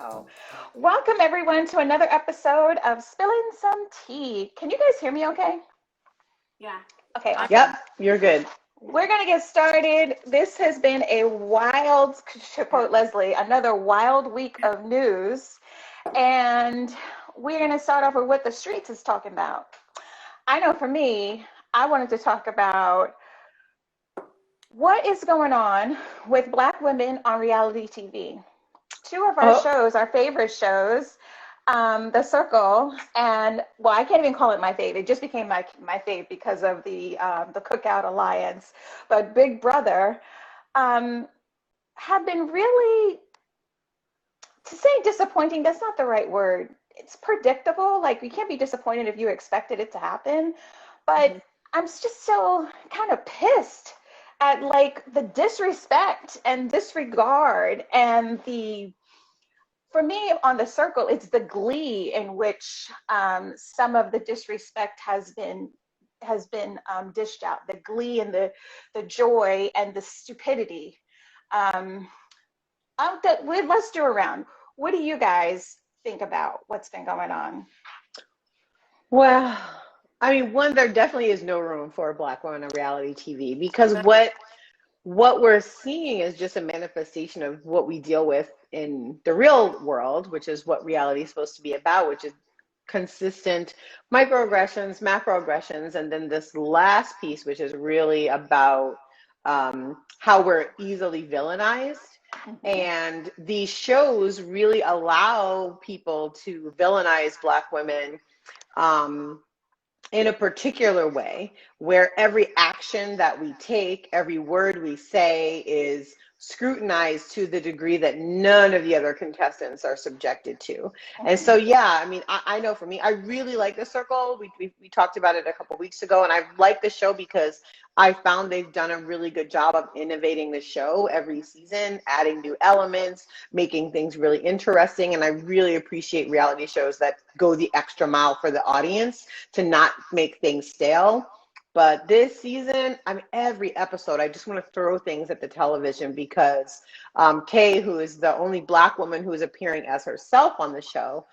Oh, welcome everyone to another episode of Spilling Some Tea. Can you guys hear me okay? Yeah. Okay, awesome. Yep, you're good. We're going to get started. This has been a wild, to quote Leslie, another wild week of news. And we're going to start off with what the streets is talking about. I know for me, I wanted to talk about what is going on with Black women on reality TV. Two of our shows, our favorite shows, The Circle, and well, I can't even call it my fave. It just became my fave because of the Cookout Alliance. But Big Brother have been really, to say disappointing, that's not the right word. It's predictable. Like, you can't be disappointed if you expected it to happen. But I'm just still kind of pissed at like the disrespect and disregard and for me on The Circle, it's the glee in which some of the disrespect has been dished out. The glee and the joy and the stupidity. Let's do a round. What do you guys think about what's been going on? Well, I mean, one, there definitely is no room for a Black woman on reality TV because what we're seeing is just a manifestation of what we deal with in the real world, which is what reality is supposed to be about, which is consistent microaggressions, macroaggressions, and then this last piece, which is really about how we're easily villainized. And these shows really allow people to villainize Black women in a particular way, where every action that we take, every word we say is scrutinized to the degree that none of the other contestants are subjected to. And so, yeah, I mean, I know for me, I really like The Circle. We talked about it a couple weeks ago, and I like the show because I found they've done a really good job of innovating the show every season, adding new elements, making things really interesting. And I really appreciate reality shows that go the extra mile for the audience to not make things stale. But this season, I mean, every episode, I just want to throw things at the television because Kay, who is the only Black woman who is appearing as herself on the show,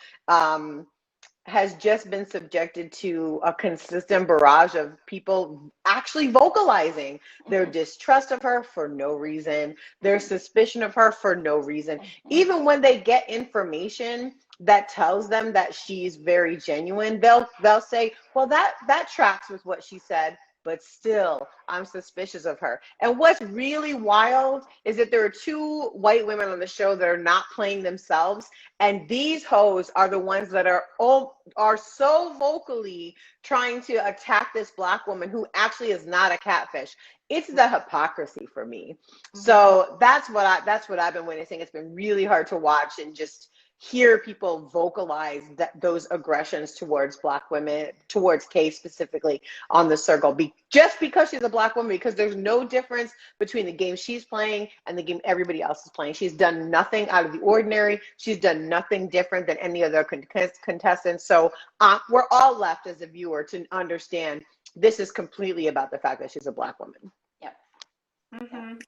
has just been subjected to a consistent barrage of people actually vocalizing their distrust of her for no reason, their suspicion of her for no reason. Even when they get information that tells them that she's very genuine, they'll say, well, that tracks with what she said, but still, I'm suspicious of her. And what's really wild is that there are two white women on the show that are not playing themselves, and these hoes are the ones that are so vocally trying to attack this Black woman who actually is not a catfish. It's the hypocrisy for me. So that's what I've been witnessing. It's been really hard to watch and just hear people vocalize those aggressions towards Black women, towards Kay specifically on The Circle, just because she's a Black woman, because there's no difference between the game she's playing and the game everybody else is playing. She's done nothing out of the ordinary. She's done nothing different than any other contestants. So we're all left as a viewer to understand this is completely about the fact that she's a Black woman. Yep.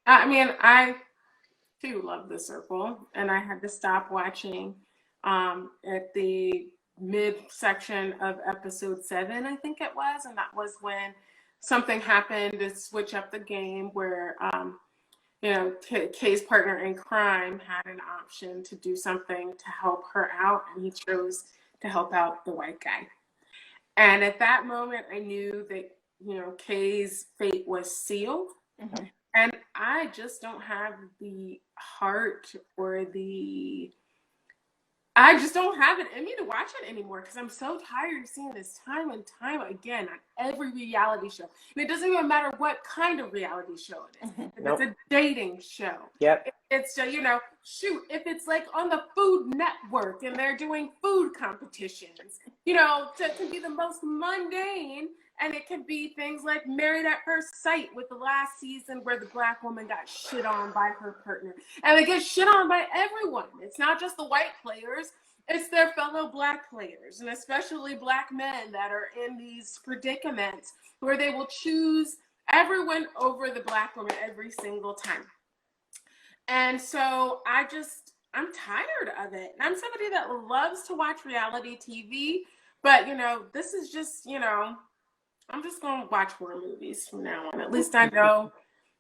I mean, I too love The Circle, and I had to stop watching at the mid-section of episode 7, I think it was, and that was when something happened to switch up the game where Kay's partner in crime had an option to do something to help her out, and he chose to help out the white guy. And at that moment, I knew that Kay's fate was sealed. And I just don't have the heart or I just don't have it in me to watch it anymore because I'm so tired of seeing this time and time again on every reality show. And it doesn't even matter what kind of reality show it is. If it's a dating show. Yep. It's if it's like on the Food Network and they're doing food competitions, to be the most mundane. And it can be things like Married at First Sight with the last season where the Black woman got shit on by her partner. And they get shit on by everyone. It's not just the white players. It's their fellow Black players, and especially Black men that are in these predicaments where they will choose everyone over the Black woman every single time. And so I just I'm tired of it. And I'm somebody that loves to watch reality TV, but this is just, I'm just going to watch horror movies from now on. At least I know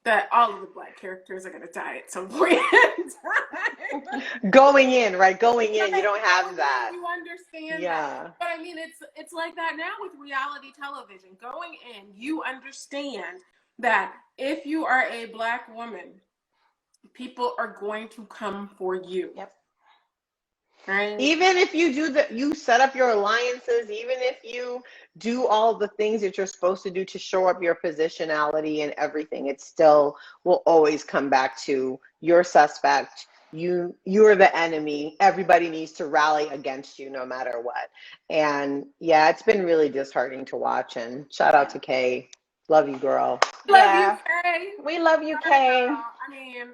that all of the Black characters are going to die at some point in time. Going in, right? Going in, Right, you don't have that. you understand Yeah. that. But I mean, it's like that now with reality television. Going in, you understand that if you are a Black woman, people are going to come for you. Yep. Right? Even if you set up your alliances, even if you do all the things that you're supposed to do to show up your positionality and everything, it still will always come back to you're suspect. You're the enemy. Everybody needs to rally against you no matter what. And yeah, it's been really disheartening to watch. And shout out to Kay. Love you, girl. Love you, Kay. We love you, Kay. I mean,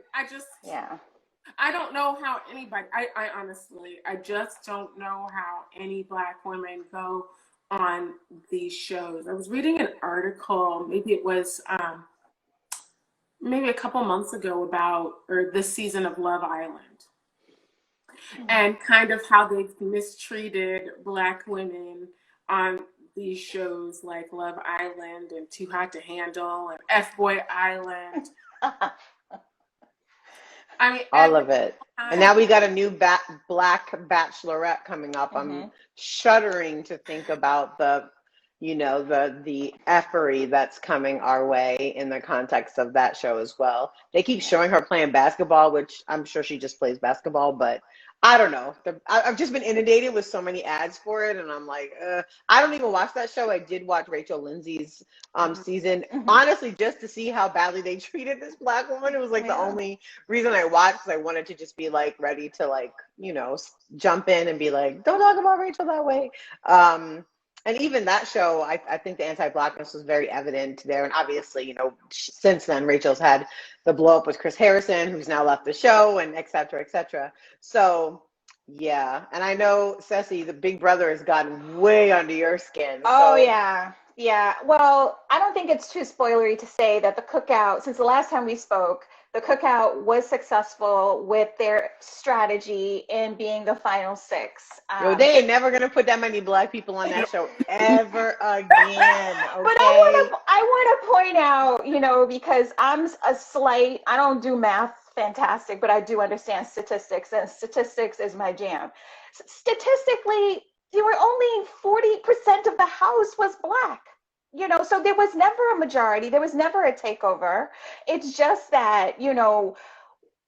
I don't know how anybody, I honestly, I just don't know how any Black women go on these shows. I was reading an article, maybe it was maybe a couple months ago or this season of Love Island, and kind of how they've mistreated Black women on these shows like Love Island and Too Hot to Handle and F-Boy Island. I mean, all of it. And now we got a new Black Bachelorette coming up. I'm shuddering to think about the effery that's coming our way in the context of that show as well. They keep showing her playing basketball, which I'm sure she just plays basketball, but I don't know. I've just been inundated with so many ads for it, and I'm like, I don't even watch that show. I did watch Rachel Lindsay's season, honestly, just to see how badly they treated this Black woman. It was like the only reason I watched, because I wanted to just be like ready to jump in and be like, don't talk about Rachel that way. And even that show, I think the anti-Blackness was very evident there. And obviously, since then, Rachel's had the blow up with Chris Harrison, who's now left the show, and et cetera, et cetera. So, yeah. And I know, Cessi, the big brother has gotten way under your skin. Oh, yeah. Yeah. Well, I don't think it's too spoilery to say that the cookout, since the last time we spoke, the cookout was successful with their strategy in being the final six. They ain't never gonna put that many Black people on that show ever again. Okay? But I want to point out, because I don't do math fantastic, but I do understand statistics, and statistics is my jam. Statistically, there were only 40% of the house was Black. So there was never a majority. There was never a takeover. It's just that,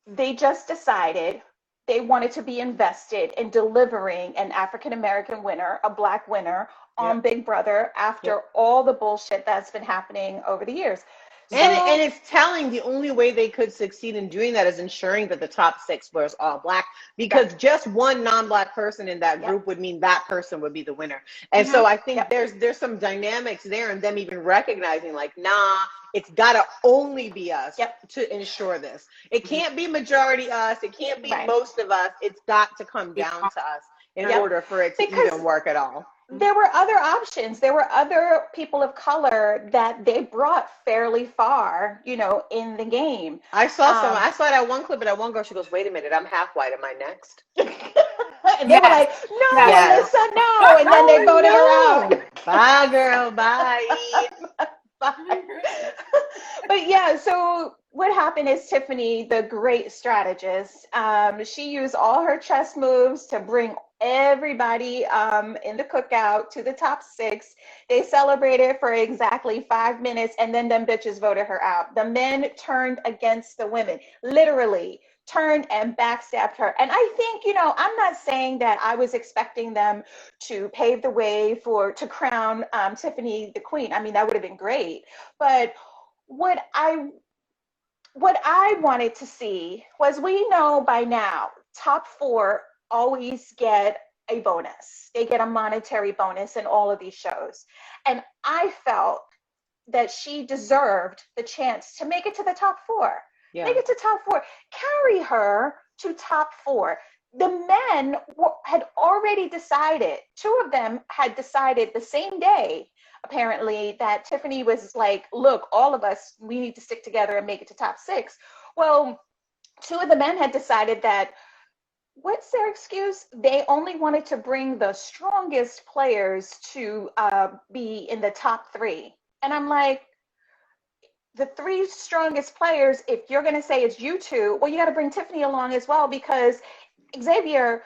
they just decided they wanted to be invested in delivering an African-American winner, a Black winner on Big Brother after all the bullshit that's been happening over the years. So, and it's telling the only way they could succeed in doing that is ensuring that the top six was all Black, because just one non-Black person in that group would mean that person would be the winner. And so I think there's some dynamics there, and them even recognizing like, nah, it's got to only be us to ensure this. It can't be majority us. It can't be most of us. It's got to come down to us in order for it to even work at all. There were other options. There were other people of color that they brought fairly far, in the game. I saw that one clip, and that one girl, she goes, wait a minute, I'm half white. Am I next? And they were like, no, Alyssa, no. And then they voted her out. Bye, girl. Bye. Bye. But yeah, so what happened is Tiffany, the great strategist, she used all her chess moves to bring everybody in the cookout to the top six. They celebrated for exactly 5 minutes, and then them bitches voted her out. The men turned against the women, literally turned and backstabbed her. And I think, I'm not saying that I was expecting them to pave the way to crown Tiffany the queen. I mean, that would have been great. But what I wanted to see was, we know by now, top four always get a bonus. They get a monetary bonus in all of these shows. And I felt that she deserved the chance to make it to the top four. Make it to top four. Carry her to top four. The men had already decided, two of them had decided the same day, apparently, that Tiffany was like, look, all of us, we need to stick together and make it to top six. Well, two of the men had decided that what's their excuse? They only wanted to bring the strongest players to be in the top three. And I'm like, the three strongest players, if you're going to say it's you two, well, you got to bring Tiffany along as well, because Xavier,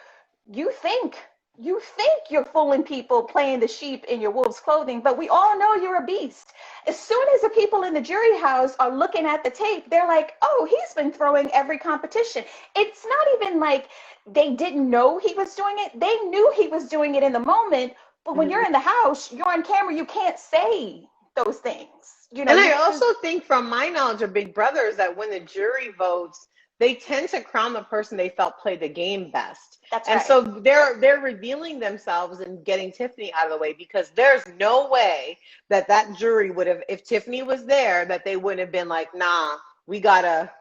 you think you're fooling people playing the sheep in your wolf's clothing, but we all know you're a beast. As soon as the people in the jury house are looking at the tape, they're like, oh, he's been throwing every competition. It's not even like they didn't know he was doing it. They knew he was doing it in the moment, but when you're in the house, you're on camera, you can't say those things. And I also think, from my knowledge of Big Brother, is that when the jury votes, they tend to crown the person they felt played the game best. That's and right. so they're revealing themselves and getting Tiffany out of the way, because there's no way that jury would have, if Tiffany was there, that they wouldn't have been like, nah, we gotta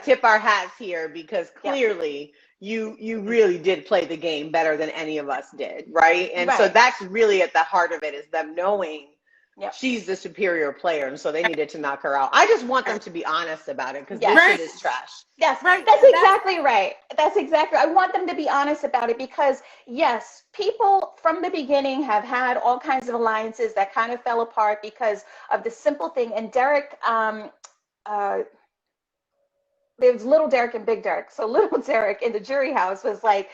tip our hats here, because clearly you really did play the game better than any of us did, right? And so that's really at the heart of it, is them knowing she's the superior player, and so they needed to knock her out. I just want them to be honest about it, because this shit is trash. Yes, right. That's exactly right. That's exactly. I want them to be honest about it, because yes, people from the beginning have had all kinds of alliances that kind of fell apart because of the simple thing. And Derek, there's little Derek and big Derek. So little Derek in the jury house was like,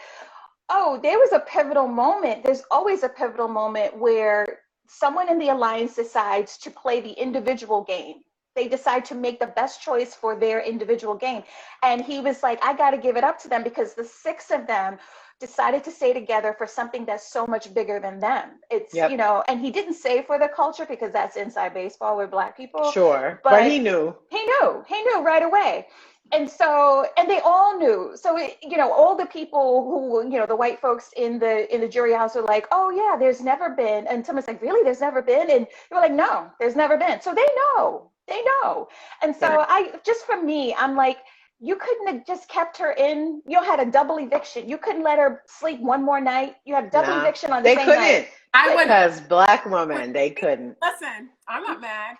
oh, there was a pivotal moment. There's always a pivotal moment where someone in the alliance decides to play the individual game. They decide to make the best choice for their individual game. And he was like, I got to give it up to them, because the six of them decided to stay together for something that's so much bigger than them. It's, you know, and he didn't say for the culture, because that's inside baseball with Black people. Sure. But he knew. He knew right away. And so, and they all knew. So, you know, all the people who, you know, the white folks in the jury house were like, oh yeah, there's never been. And someone's like, really, there's never been? And they were like, no, there's never been. So they know. And so for me, I'm like, you couldn't have just kept her in. You had a double eviction. You couldn't let her sleep one more night. You had double eviction on the same night. They couldn't. Because Black woman, they couldn't. Listen, I'm not mad.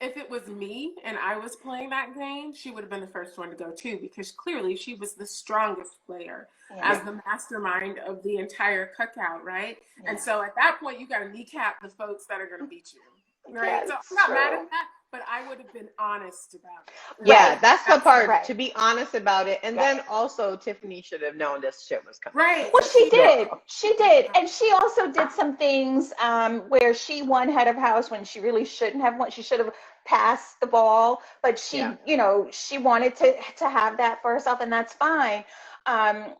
If it was me and I was playing that game, she would have been the first one to go too, because clearly she was the strongest player as the mastermind of the entire cookout, right? And so at that point, you got to kneecap the folks that are going to beat you, right? So I'm not mad at that, but I would have been honest about it. Yeah, that's the part, to be honest about it. And then also, Tiffany should have known this shit was coming. Right. Well, she did. She did. And she also did some things where she won head of house when she really shouldn't have won. She should have passed the ball, but she, you know, she wanted to have that for herself, and that's fine.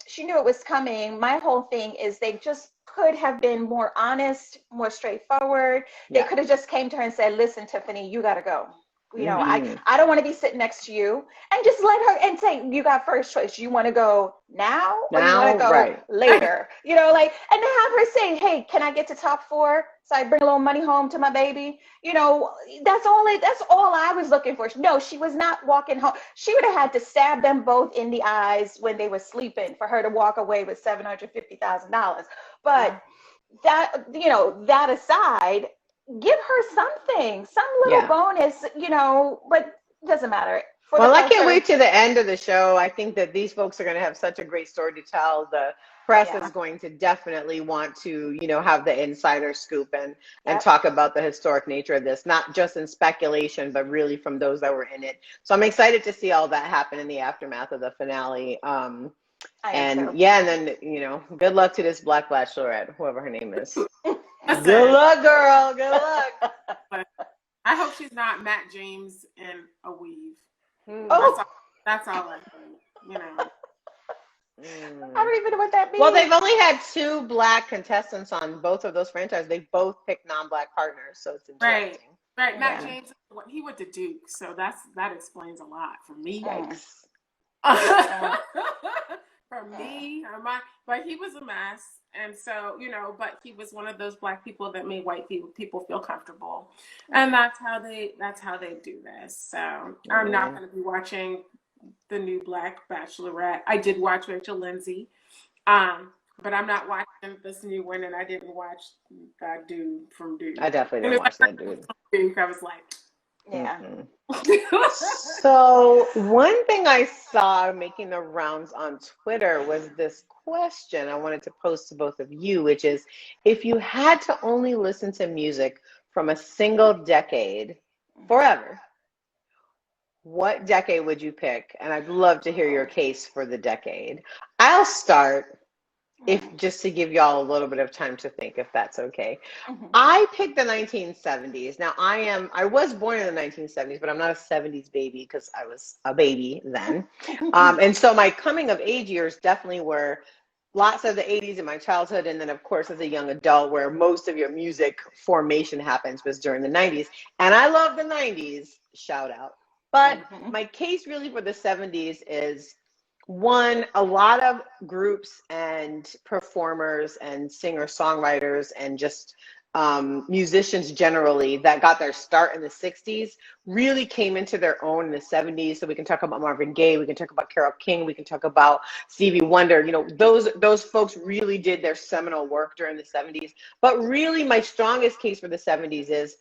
She knew it was coming. My whole thing is they just could have been more honest, more straightforward. They could have just came to her and said, listen, Tiffany, you got to go. You know, I don't want to be sitting next to you, and just let her and say, you got first choice. You want to go now or you want to go later? You know, like, and to have her say, hey, can I get to top 4 so I bring a little money home to my baby? You know, that's all I was looking for. No, she was not walking home. She would have had to stab them both in the eyes when they were sleeping for her to walk away with $750,000. But that, you know, that aside, give her something, some little bonus, you know, but it doesn't matter. Well, I can't wait to the end of the show. I think that these folks are going to have such a great story to tell. The press is going to definitely want to, you know, have the insider scoop and talk about the historic nature of this, not just in speculation, but really from those that were in it. So I'm excited to see all that happen in the aftermath of the finale. And then, you know, good luck to this Black Bachelorette, whoever her name is. Good luck, girl. Good luck. I hope she's not Matt James in a weave. That's all I think, you know. I don't even know what that means. Well, they've only had 2 Black contestants on both of those franchises. They both picked non-Black partners, so it's interesting. Right. Matt James, he went to Duke, so that explains a lot for me. Yikes. For me, but he was a mess, and so, you know, but he was one of those Black people that made white people feel comfortable, and that's how they do this. So I'm not going to be watching the new Black Bachelorette. I did watch Rachel Lindsay, but I'm not watching this new one, and I didn't watch that dude from Duke. I definitely didn't watch that dude. Duke, I was like, Yeah. So one thing I saw making the rounds on Twitter was this question I wanted to pose to both of you, which is, if you had to only listen to music from a single decade forever, what decade would you pick? And I'd love to hear your case for the decade. I'll start, if just to give y'all a little bit of time to think, if that's okay. I picked the 1970s. Now I was born in the 1970s, but I'm not a 70s baby because I was a baby then. And so my coming of age years definitely were lots of the 80s in my childhood. And then of course, as a young adult, where most of your music formation happens was during the 90s. And I love the 90s, shout out. But my case really for the 70s is, one, a lot of groups and performers and singer-songwriters and just musicians generally that got their start in the 60s really came into their own in the 70s. So we can talk about Marvin Gaye, we can talk about Carole King, we can talk about Stevie Wonder. You know, those folks really did their seminal work during the 70s. But really my strongest case for the 70s is,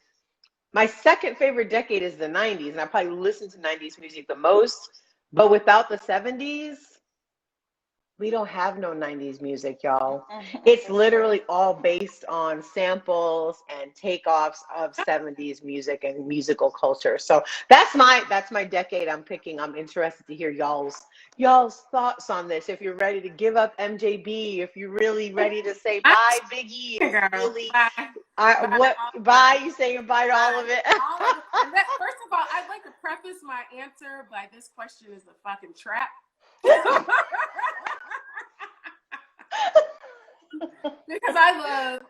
my second favorite decade is the 90s, and I probably listen to 90s music the most. But without the 70s, we don't have no 90s music, y'all. It's literally all based on samples and takeoffs of 70s music and musical culture. So that's my decade I'm picking. I'm interested to hear y'all's thoughts on this. If you're ready to give up MJB, if you're really ready to say bye, Biggie, if you're really bye, you saying bye to all of it. First of all, I'd like to preface my answer by, this question is a fucking trap. Because I love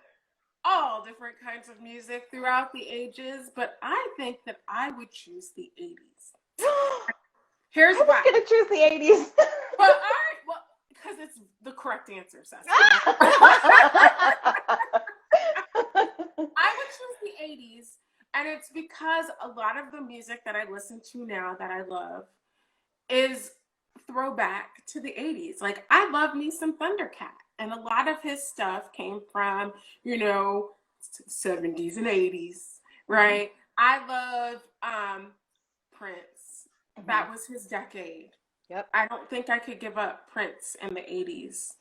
all different kinds of music throughout the ages, but I think that I would choose the 80s. Here's why. I'm gonna choose the 80s. Well, because it's the correct answer, Cessi. I would choose the 80s, and it's because a lot of the music that I listen to now that I love is throwback to the 80s. Like, I love me some Thundercat, and a lot of his stuff came from, 70s and 80s, right? I love Prince. That was his decade. Yep. I don't think I could give up Prince in the 80s.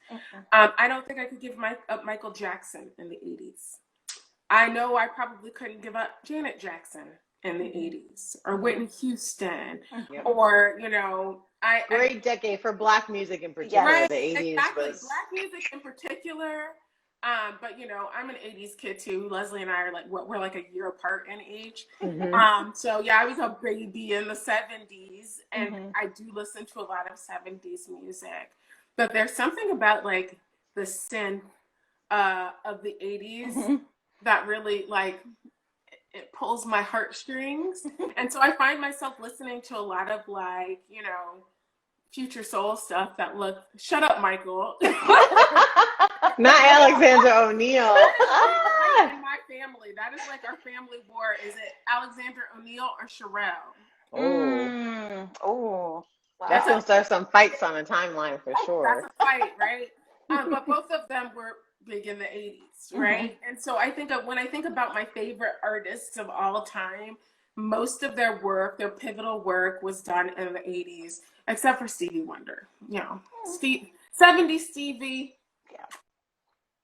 I don't think I could give up Michael Jackson in the 80s. I know I probably couldn't give up Janet Jackson in the 80s, or Whitney Houston, or, great decade for Black music in particular. Right, The 80s exactly. was Black music in particular. But I'm an 80s kid too. Leslie and I are we're like a year apart in age. So yeah, I was a baby in the 70s, and I do listen to a lot of 70s music. But there's something about like the synth of the 80s that really it pulls my heartstrings. And so I find myself listening to a lot of future soul stuff that shut up, Michael. not Alexander O'Neal. In my family, that is like our family war. Is it Alexander O'Neal or Sherelle? Oh, wow. That's gonna start some fights on a timeline for sure. That's a fight, right? But both of them were big in the 80s, right? And so I think when I think about my favorite artists of all time, most of their pivotal work was done in the 80s, except for Stevie Wonder. 70s Stevie.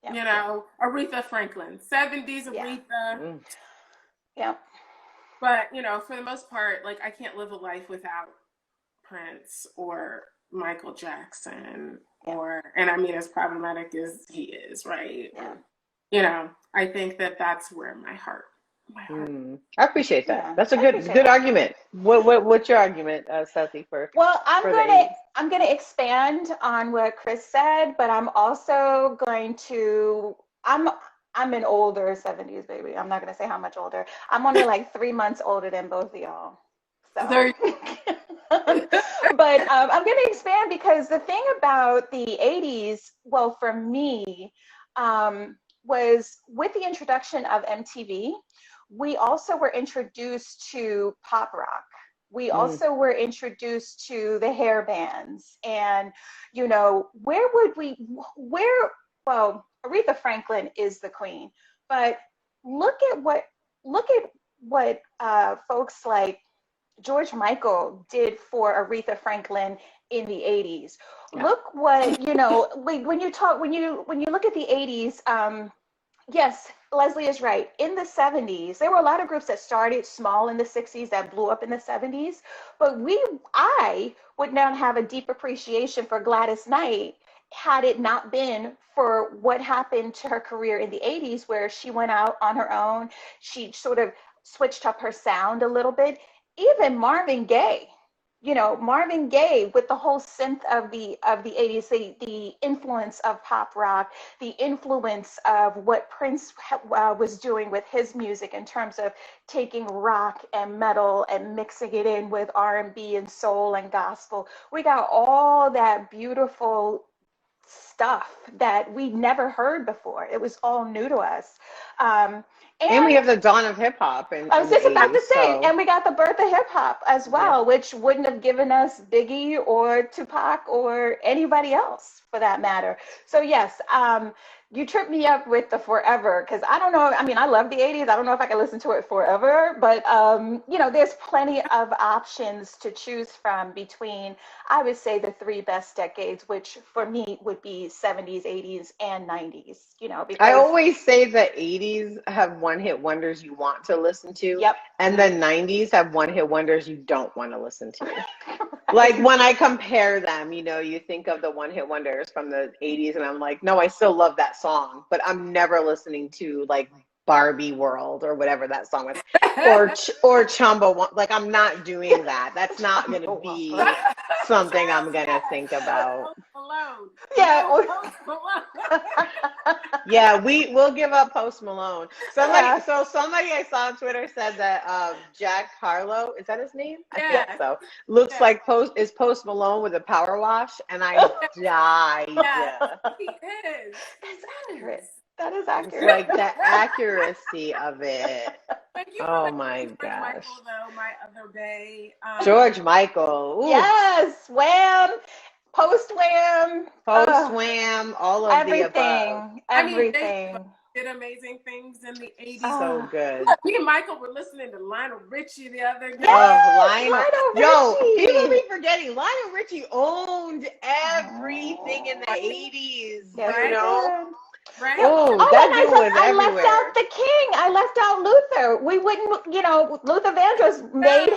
Aretha Franklin. 70s Aretha. Yeah. But, for the most part, I can't live a life without Prince or Michael Jackson and I mean, as problematic as he is, right? I think that that's where my heart. I appreciate that. That's a good argument. What's your argument, Cessi, for? Well, I'm gonna expand on what Chris said, but I'm also going to I'm an older 70s baby. I'm not gonna say how much older. I'm only like 3 months older than both of y'all. So. But I'm going to expand because the thing about the 80s, well, for me, was with the introduction of MTV, we also were introduced to pop rock. We also were introduced to the hair bands. And, well, Aretha Franklin is the queen, but look at what folks like George Michael did for Aretha Franklin in the 80s. Yeah. Look what, when you look at the 80s, yes, Leslie is right. In the 70s, there were a lot of groups that started small in the 60s that blew up in the 70s, but I would not have a deep appreciation for Gladys Knight had it not been for what happened to her career in the 80s, where she went out on her own. She sort of switched up her sound a little bit. Even Marvin Gaye with the whole synth of the 80s, the influence of pop rock, the influence of what Prince was doing with his music in terms of taking rock and metal and mixing it in with R&B and soul and gospel. We got all that beautiful stuff that we never heard before. It was all new to us. And we have the dawn of hip hop. I was just about to say, so. and we got the birth of hip hop as well, which wouldn't have given us Biggie or Tupac or anybody else for that matter. So yes, you tripped me up with the forever, because I don't know. I mean, I love the 80s. I don't know if I can listen to it forever, but there's plenty of options to choose from between, I would say, the three best decades, which for me would be 70s, 80s, and 90s. Because I always say the 80s have one-hit wonders you want to listen to, yep, and the 90s have one-hit wonders you don't want to listen to. Like when I compare them, you think of the one-hit wonders from the 80s, and I'm like, no, I still love that song, but I'm never listening to like Barbie World or whatever that song was, or Chumba. Like, I'm not doing that. That's not going to be something I'm going to think about. Yeah. Yeah, we'll give up Post Malone. Somebody I saw on Twitter said that Jack Harlow, is that his name? I think so. Looks like Post Malone with a power wash, and I died. Yeah, he is. That's accurate. That is accurate. It's like the accuracy of it. Oh my George gosh. Michael, though, my other day. George Michael. Ooh. Yes, Wham, Post-Wham, Post-Wham, all of everything, the above. everything. I mean, they did amazing things in the 80s. So good. Me and Michael were listening to Lionel Richie the other day. Yes, Lionel Richie. People be forgetting Lionel Richie owned everything in the 80s. Yes, Right? Oh, that dude was I everywhere. left out the King. I left out Luther. We wouldn't, Luther Vandross made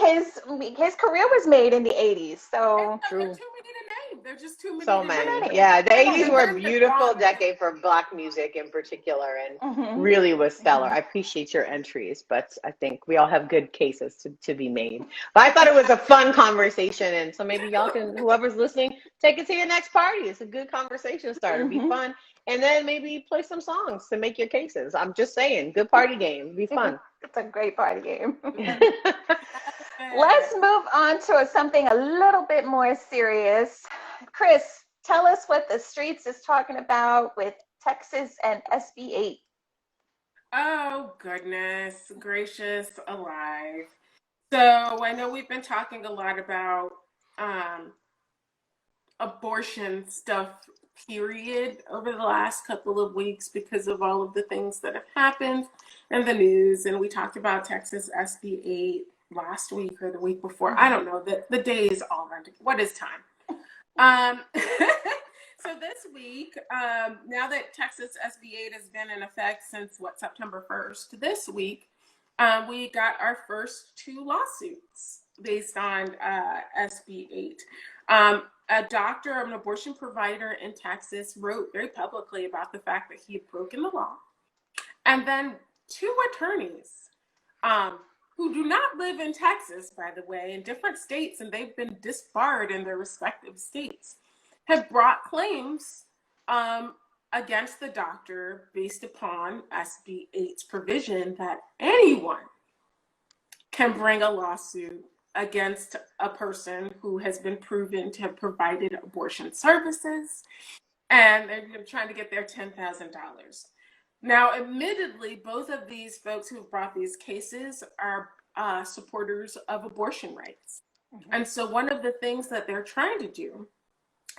his career was made in the 80s. So They're too many to name. They're just too many. So many. Yeah, the 80s were a beautiful decade for Black music in particular, and really was stellar. I appreciate your entries, but I think we all have good cases to be made. But I thought it was a fun conversation, and so maybe y'all can, whoever's listening, take it to your next party. It's a good conversation starter. Be fun. And then maybe play some songs to make your cases. I'm just saying, good party game. Be fun. It's a great party game. Let's move on to something a little bit more serious. Chris, tell us what the streets is talking about with Texas and SB8. Oh, goodness gracious alive. So I know we've been talking a lot about abortion stuff, period, over the last couple of weeks because of all of the things that have happened in the news. And we talked about Texas SB8 last week or the week before. I don't know. The day is all around. What is time? So this week, now that Texas SB8 has been in effect since September 1st, this week, we got our first two lawsuits based on SB8. A doctor, an abortion provider in Texas, wrote very publicly about the fact that he had broken the law. And then two attorneys who do not live in Texas, by the way, in different states, and they've been disbarred in their respective states, have brought claims against the doctor based upon SB8's provision that anyone can bring a lawsuit against a person who has been proven to have provided abortion services, and they're trying to get their $10,000. Now, admittedly, both of these folks who've brought these cases are supporters of abortion rights. And so one of the things that they're trying to do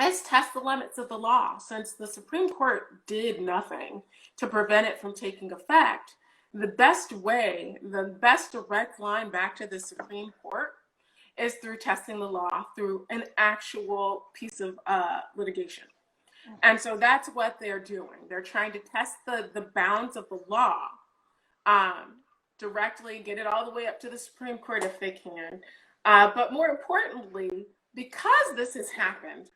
is test the limits of the law. Since the Supreme Court did nothing to prevent it from taking effect, the best way, the best direct line back to the Supreme Court is through testing the law through an actual piece of litigation. And so that's what they're doing. They're trying to test the bounds of the law directly, get it all the way up to the Supreme Court if they can. But more importantly, because this has happened,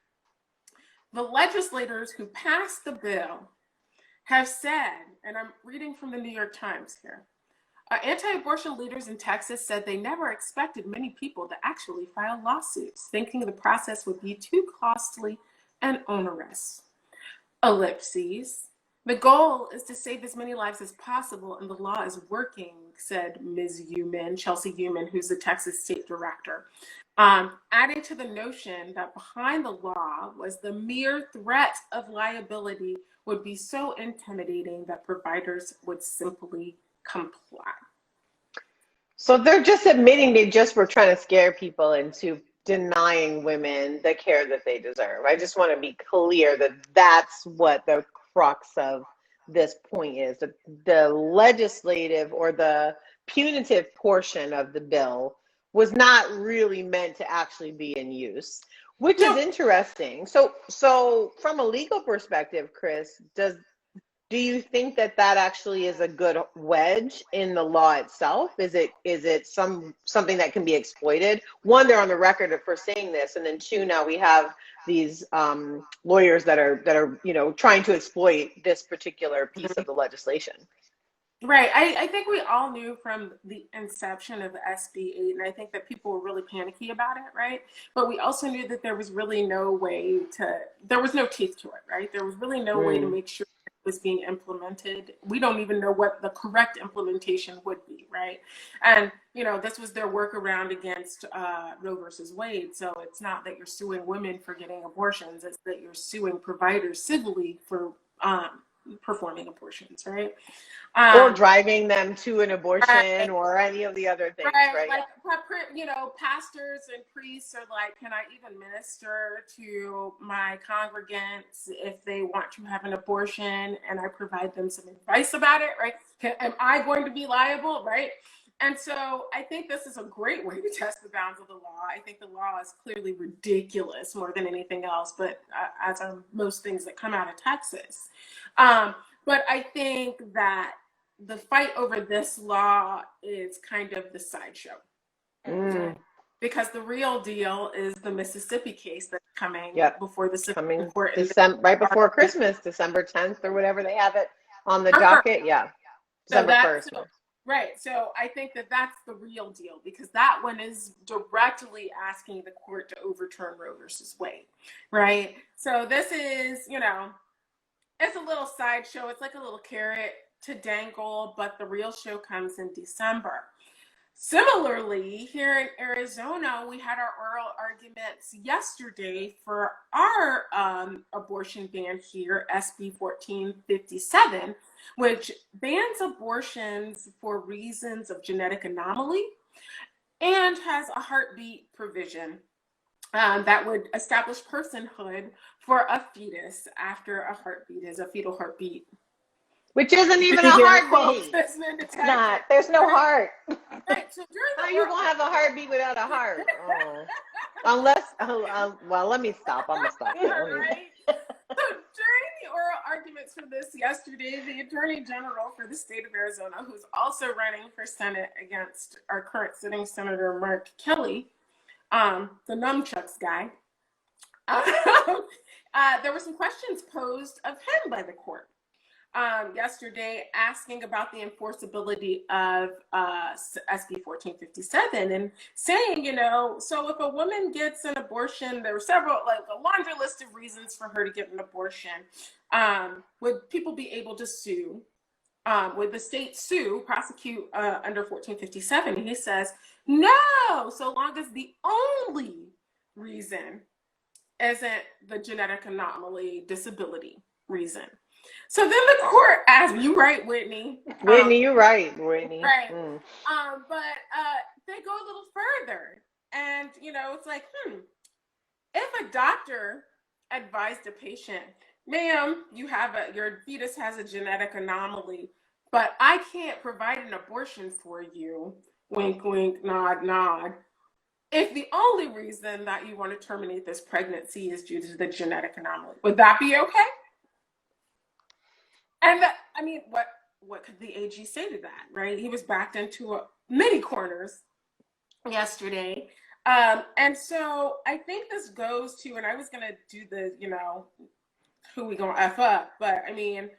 the legislators who passed the bill have said, and I'm reading from the New York Times here, anti-abortion leaders in Texas said they never expected many people to actually file lawsuits, thinking the process would be too costly and onerous. Ellipses. The goal is to save as many lives as possible, and the law is working, said Ms. Human, Chelsea Human, who's the Texas state director. Adding to the notion that behind the law was the mere threat of liability would be so intimidating that providers would simply comply. So they're just admitting they just were trying to scare people into denying women the care that they deserve. I just want to be clear that that's what the crux of this point is. The legislative or the punitive portion of the bill was not really meant to actually be in use, which is interesting. So from a legal perspective, Chris, do you think that actually is a good wedge in the law itself? Is it something that can be exploited? One, they're on the record for saying this, and then two, now we have these lawyers that are trying to exploit this particular piece of the legislation. Right. I think we all knew from the inception of SB 8, and I think that people were really panicky about it, right? But we also knew that there was really no way there was no teeth to it, right? There was really no way to make sure it was being implemented. We don't even know what the correct implementation would be, right? And, this was their workaround against Roe versus Wade. So it's not that you're suing women for getting abortions, it's that you're suing providers civilly for performing abortions, right? Or driving them to an abortion, or any of the other things, right? Like, pastors and priests are like, can I even minister to my congregants if they want to have an abortion, and I provide them some advice about it, right? Am I going to be liable, right? And so I think this is a great way to test the bounds of the law. I think the law is clearly ridiculous more than anything else, but as are most things that come out of Texas. But I think that the fight over this law is kind of the sideshow. Because the real deal is the Mississippi case that's coming before the Supreme Court. Right before Christmas, December 10th or whatever they have it on the docket. Yeah, December 1st. Right. So I think that that's the real deal, because that one is directly asking the court to overturn Roe versus Wade. Right. So this is, it's a little sideshow. It's like a little carrot to dangle, but the real show comes in December. Similarly, here in Arizona, we had our oral arguments yesterday for our abortion ban here, SB 1457, which bans abortions for reasons of genetic anomaly and has a heartbeat provision that would establish personhood for a fetus after a heartbeat is a fetal heartbeat. Which isn't even a heartbeat. It's not. There's no heart. Right. So how you gonna have a heartbeat without a heart? Unless, well, let me stop. I'm gonna stop. Right. So during the oral arguments for this yesterday, the Attorney General for the state of Arizona, who's also running for Senate against our current sitting Senator Mark Kelly, the nunchucks guy, there were some questions posed of him by the court yesterday, asking about the enforceability of SB 1457 and saying, so if a woman gets an abortion, there were several, like a laundry list of reasons for her to get an abortion. Would people be able to sue? Would the state prosecute under 1457? And he says, no, so long as the only reason isn't the genetic anomaly disability reason. So then the court asked, you right, Whitney? Whitney, you're right, Whitney. Right. But they go a little further. And, it's like, if a doctor advised a patient, ma'am, your fetus has a genetic anomaly, but I can't provide an abortion for you, wink, wink, nod, nod, if the only reason that you want to terminate this pregnancy is due to the genetic anomaly. Would that be okay? And that, I mean, what could the AG say to that, right? He was backed into many corners yesterday. And so I think this goes to, and I was going to do the, who we going to F up, but I mean,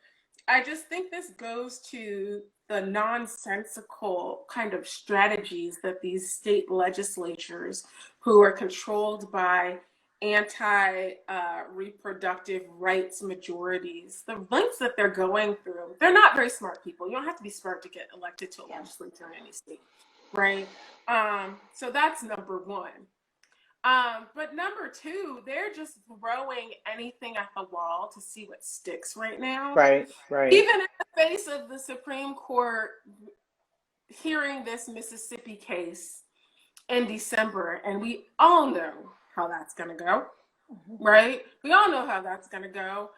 I just think this goes to the nonsensical kind of strategies that these state legislatures who are controlled by anti-reproductive rights majorities, the lengths that they're going through, they're not very smart people. You don't have to be smart to get elected to a legislature in any state, right? So that's number one. But number two, they're just throwing anything at the wall to see what sticks right now. Right. Even in the face of the Supreme Court hearing this Mississippi case in December, and we all know how that's going to go, right? We all know how that's going to go.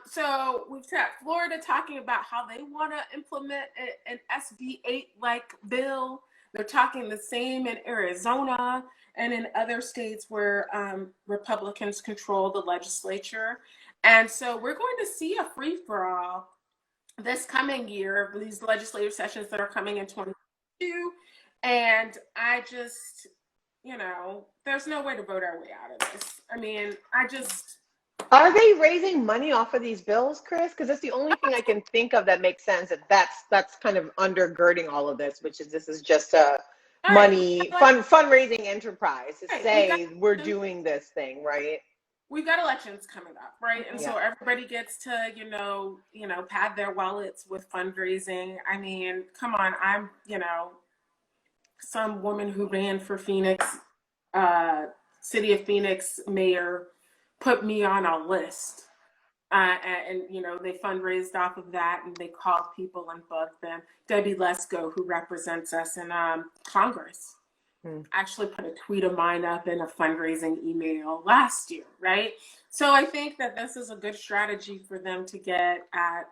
So we've got Florida talking about how they want to implement an SB 8-like bill. They're talking the same in Arizona and in other states where Republicans control the legislature. And so we're going to see a free-for-all this coming year, these legislative sessions that are coming in 2022. And I just, there's no way to vote our way out of this. I mean, Are they raising money off of these bills, Chris? Because that's the only thing I can think of that makes sense. That's kind of undergirding all of this, which is this is just a fundraising enterprise to say we're doing this thing, right? We've got elections coming up, right? And so everybody gets to, pad their wallets with fundraising. I mean, come on, I'm, some woman who ran for Phoenix, City of Phoenix mayor, put me on a list. And they fundraised off of that, and they called people and bugged them. Debbie Lesko, who represents us in Congress, actually put a tweet of mine up in a fundraising email last year, right? So I think that this is a good strategy for them to get at,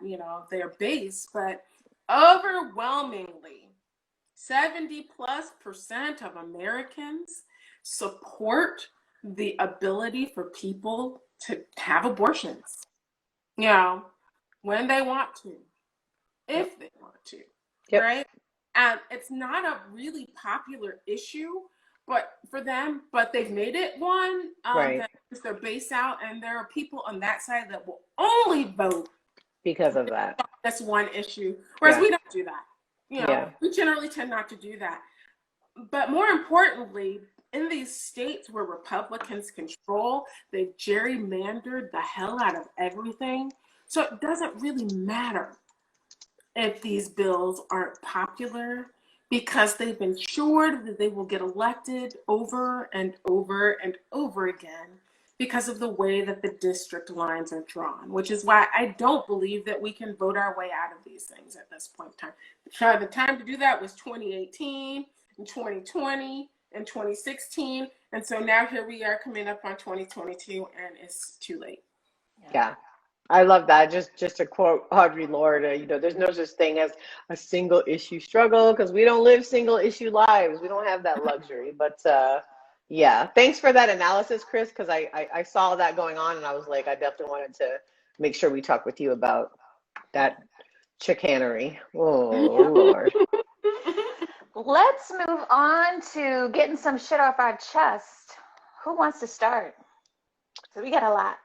their base, but overwhelmingly, 70+% of Americans support the ability for people to have abortions, when they want to, if they want to, right? And it's not a really popular issue, but for them, but they've made it one that is their base out, and there are people on that side that will only vote because of that. That's one issue, whereas we don't do that. We generally tend not to do that. But more importantly, in these states where Republicans control, they've gerrymandered the hell out of everything. So it doesn't really matter if these bills aren't popular, because they've been assured that they will get elected over and over and over again because of the way that the district lines are drawn, which is why I don't believe that we can vote our way out of these things at this point in time. The time to do that was 2018 and 2020 and 2016. And so now here we are coming up on 2022, and it's too late. Yeah. I love that. Just to quote Audre Lorde, there's no such thing as a single issue struggle, because we don't live single issue lives. We don't have that luxury. But thanks for that analysis, Chris, because I saw that going on, and I was like, I definitely wanted to make sure we talk with you about that chicanery. Oh, Lord. Let's move on to getting some shit off our chest. Who wants to start? So we got a lot.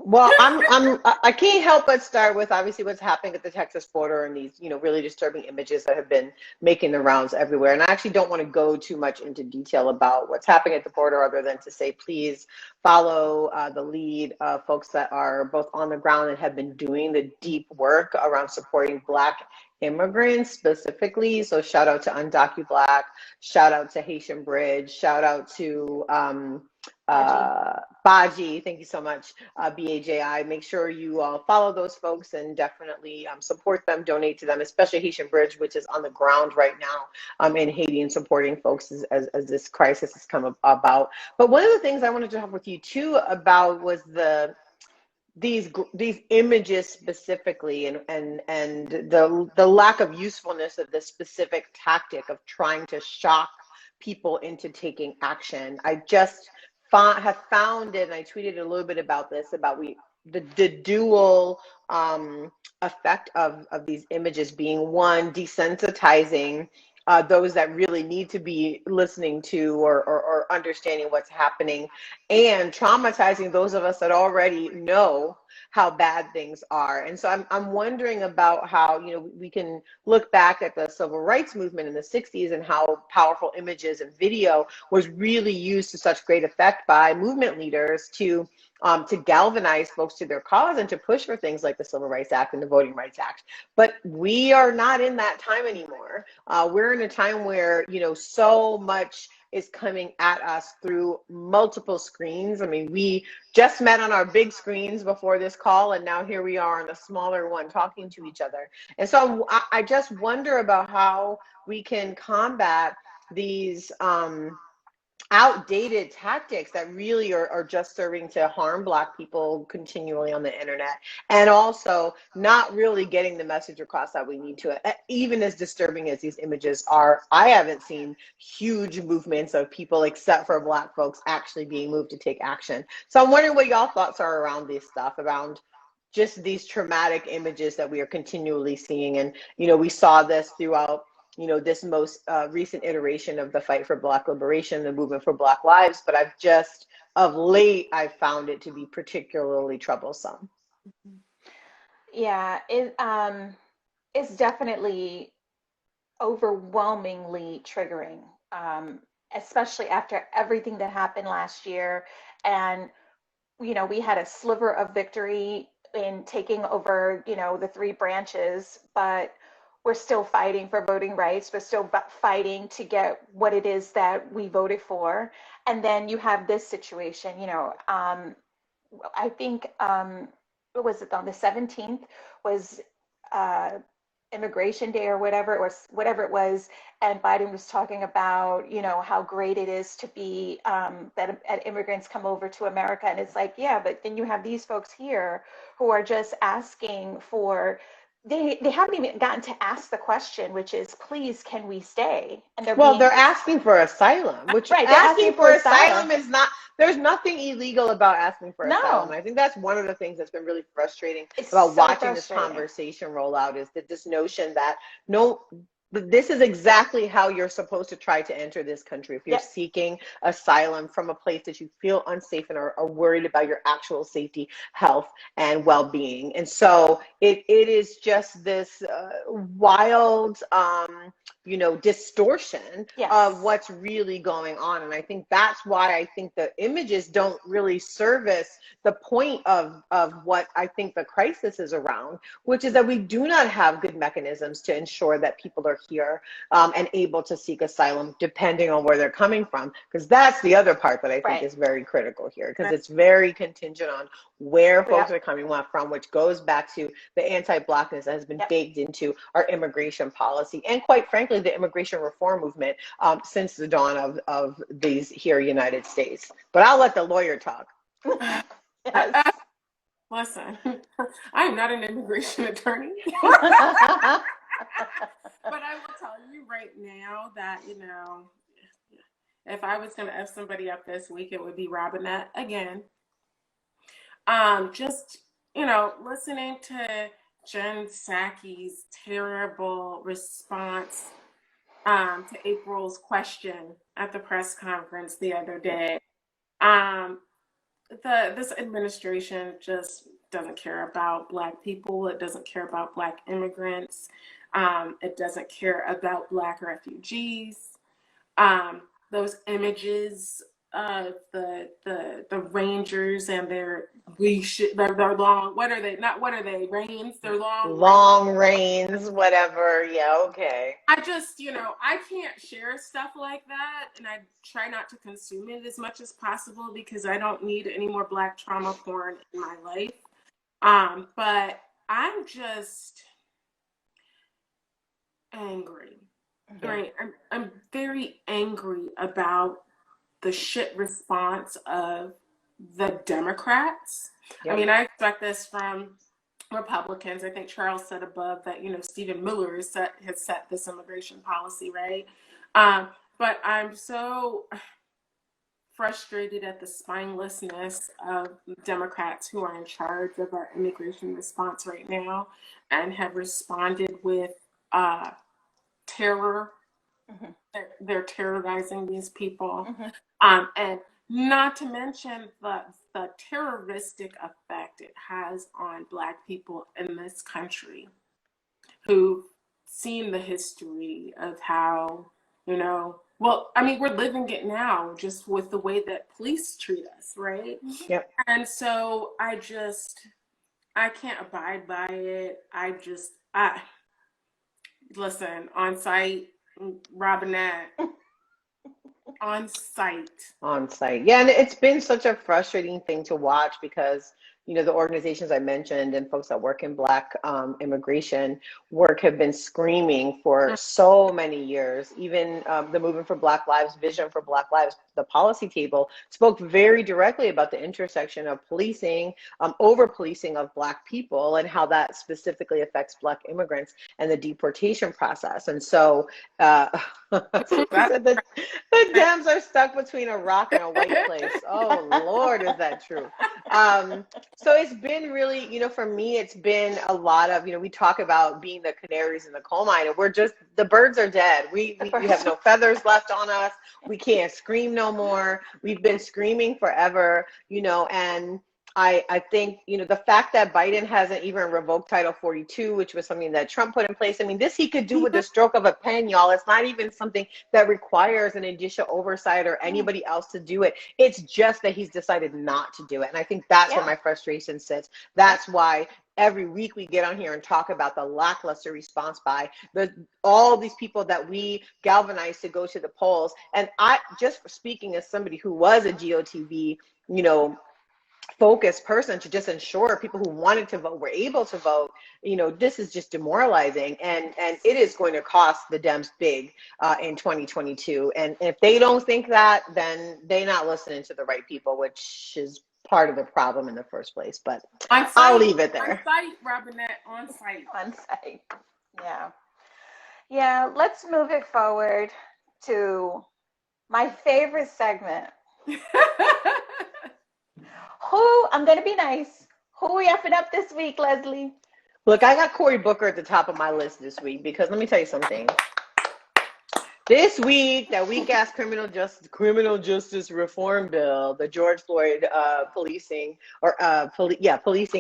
Well, I can't help but start with obviously what's happening at the Texas border and these, really disturbing images that have been making the rounds everywhere. And I actually don't want to go too much into detail about what's happening at the border, other than to say, please follow the lead of folks that are both on the ground and have been doing the deep work around supporting Black immigrants specifically. So shout out to Undocu Black, shout out to Haitian Bridge, shout out to Baji, thank you so much, BAJI. Make sure you follow those folks and definitely support them, donate to them, especially Haitian Bridge, which is on the ground right now in Haiti and supporting folks as this crisis has come about. But one of the things I wanted to talk with you too about was the these images specifically, and the lack of usefulness of this specific tactic of trying to shock people into taking action. I just have found it, and I tweeted a little bit about this, about the dual effect of these images being, one, desensitizing those that really need to be listening to or understanding what's happening, and traumatizing those of us that already know how bad things are. And so I'm wondering about how, we can look back at the civil rights movement in the 60s and how powerful images and video was really used to such great effect by movement leaders to galvanize folks to their cause and to push for things like the Civil Rights Act and the Voting Rights Act. But we are not in that time anymore. We're in a time where, so much is coming at us through multiple screens. I mean, we just met on our big screens before this call, and now here we are on the smaller one talking to each other. And so I just wonder about how we can combat these outdated tactics that really are just serving to harm Black people continually on the internet, and also not really getting the message across that we need to. Even as disturbing as these images are, I haven't seen huge movements of people, except for Black folks, actually being moved to take action. So I'm wondering what y'all thoughts are around this stuff, around just these traumatic images that we are continually seeing. And we saw this throughout this most recent iteration of the fight for Black liberation, the movement for Black lives. But of late, I've found it to be particularly troublesome. Yeah, it's definitely overwhelmingly triggering, especially after everything that happened last year. And, we had a sliver of victory in taking over, the three branches, but we're still fighting for voting rights. We're still fighting to get what it is that we voted for. And then you have this situation, I think, what was it, on the 17th was Immigration Day or whatever it was, and Biden was talking about, how great it is to be that immigrants come over to America. And it's like, yeah, but then you have these folks here who are just asking for, they haven't even gotten to ask the question, which is, please, can we stay? And they're asking for asylum, which right, asking for asylum is not, there's nothing illegal about asking for asylum. No. I think that's one of the things that's been really frustrating It's about so watching this frustrating. conversation roll out, is that this notion that this is exactly how you're supposed to try to enter this country. If you're seeking asylum from a place that you feel unsafe and are worried about your actual safety, health, and well-being. And so it is just this wild, distortion of what's really going on. And I think that's why I think the images don't really service the point of what I think the crisis is around, which is that we do not have good mechanisms to ensure that people are here and able to seek asylum depending on where they're coming from. Because that's the other part that I think is very critical here, because it's very contingent on where folks are coming from, which goes back to the anti-Blackness that has been baked into our immigration policy, and quite frankly, the immigration reform movement since the dawn of these here United States. But I'll let the lawyer talk. Listen, I am not an immigration attorney. But I will tell you right now that, if I was going to F somebody up this week, it would be Robinette again. Just, listening to Jen Psaki's terrible response to April's question at the press conference the other day. This administration just doesn't care about Black people. It doesn't care about Black immigrants. It doesn't care about Black refugees. Those images of the Rangers and they're long, what are they? Reigns? They're long reigns, whatever. Yeah, okay. I just, I can't share stuff like that, and I try not to consume it as much as possible because I don't need any more Black trauma porn in my life. But I'm just angry. Right? I'm very angry about the shit response of the Democrats I mean, I expect this from Republicans. I think Charles said above that, Stephen Miller has set this immigration policy, right? But I'm so frustrated at the spinelessness of Democrats who are in charge of our immigration response right now and have responded with terror. They're terrorizing these people. And not to mention the terroristic effect it has on Black people in this country who've seen the history of how, well, I mean, we're living it now just with the way that police treat us, right? Yep. And so I can't abide by it. Listen, on site, Robinette, on site. Yeah, and it's been such a frustrating thing to watch because the organizations I mentioned and folks that work in Black immigration work have been screaming for so many years. Even the Movement for Black Lives, Vision for Black Lives, the policy table spoke very directly about the intersection of policing, over-policing of Black people and how that specifically affects Black immigrants and the deportation process. And so the Dems are stuck between a rock and a white place. Oh, Lord, is that true? So it's been really, for me, it's been a lot of, we talk about being the canaries in the coal mine, and we're just, the birds are dead. We have no feathers left on us. We can't scream no more. We've been screaming forever, and I think, the fact that Biden hasn't even revoked Title 42, which was something that Trump put in place. I mean, this he could do with the stroke of a pen, y'all. It's not even something that requires an judicial oversight or anybody else to do it. It's just that he's decided not to do it. And I think that's where my frustration sits. That's why every week we get on here and talk about the lackluster response by all these people that we galvanize to go to the polls. And I, just speaking as somebody who was a GOTV, focused person, to just ensure people who wanted to vote were able to vote, this is just demoralizing, and it is going to cost the Dems big in 2022. And if they don't think that, then they're not listening to the right people, which is part of the problem in the first place. But I'll leave it there. On site, Robinette, on site. On site. Yeah, let's move it forward to my favorite segment. I'm going to be nice. Who are we effing up this week, Leslie? Look, I got Cory Booker at the top of my list this week because let me tell you something. This week, that weak-ass criminal justice reform bill, the George Floyd Policing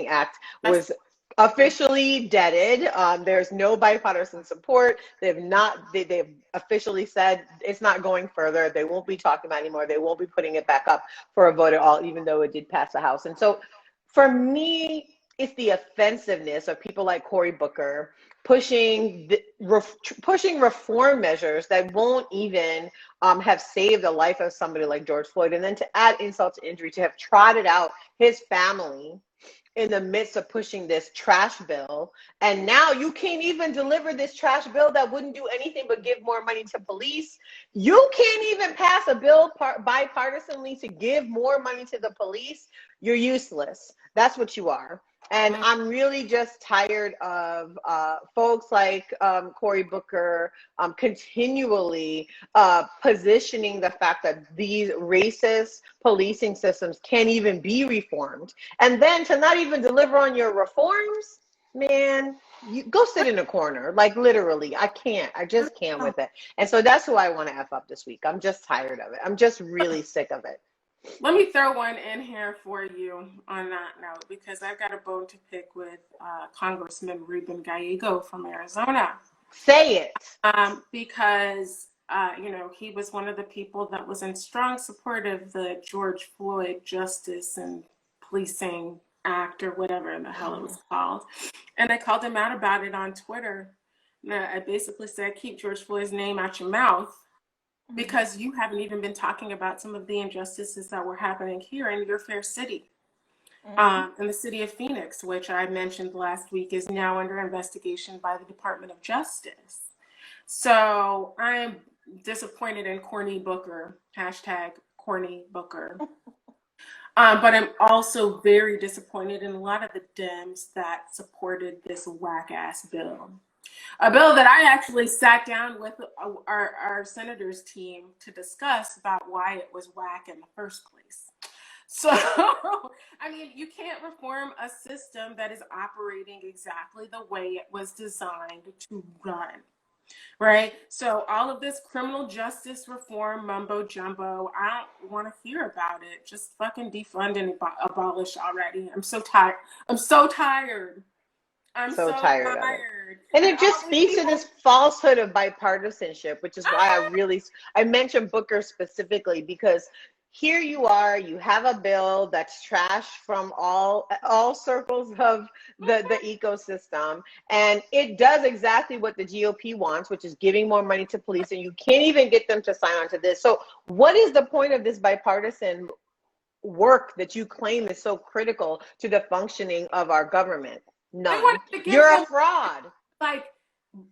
Act, was officially deaded. There's no bipartisan support. They've officially said it's not going further. They won't be talking about it anymore. They won't be putting it back up for a vote at all, even though it did pass the House. And so for me, it's the offensiveness of people like Cory Booker pushing reform measures that won't even have saved the life of somebody like George Floyd. And then to add insult to injury, to have trotted out his family in the midst of pushing this trash bill. And now you can't even deliver this trash bill that wouldn't do anything but give more money to police. You can't even pass a bill bipartisanly to give more money to the police. You're useless. That's what you are. And I'm really just tired of folks like Cory Booker continually positioning the fact that these racist policing systems can't even be reformed. And then to not even deliver on your reforms, man, you go sit in a corner. Like literally, I just can't with it. And so that's who I want to F up this week. I'm just tired of it. I'm just really sick of it. Let me throw one in here for you on that note, because I've got a bone to pick with Congressman Ruben Gallego from Arizona. Say it. Because, he was one of the people that was in strong support of the George Floyd Justice and Policing Act, or whatever the hell it was called. And I called him out about it on Twitter. I basically said, keep George Floyd's name out your mouth, because you haven't even been talking about some of the injustices that were happening here in your fair city. In the city of Phoenix, which I mentioned last week, is now under investigation by the Department of Justice. So I'm disappointed in Corny Booker, hashtag Corny Booker. But I'm also very disappointed in a lot of the Dems that supported this whack ass bill. A bill that I actually sat down with our senators team to discuss about why it was whack in the first place. So, I mean, you can't reform a system that is operating exactly the way it was designed to run, right? So, all of this criminal justice reform mumbo jumbo, I don't want to hear about it. Just fucking defund and abolish already. I'm so tired. I'm so tired. I'm So so tired of it. tired. And And it just all these speaks to people. this falsehood of bipartisanship, which is why I mentioned Booker specifically, because here you are, you have a bill that's trash from all circles of the ecosystem, and it does exactly what the GOP wants, which is giving more money to police, and you can't even get them to sign on to this. So what is the point of this bipartisan work that you claim is so critical to the functioning of our government? They None. wanted to give You're a them fraud. like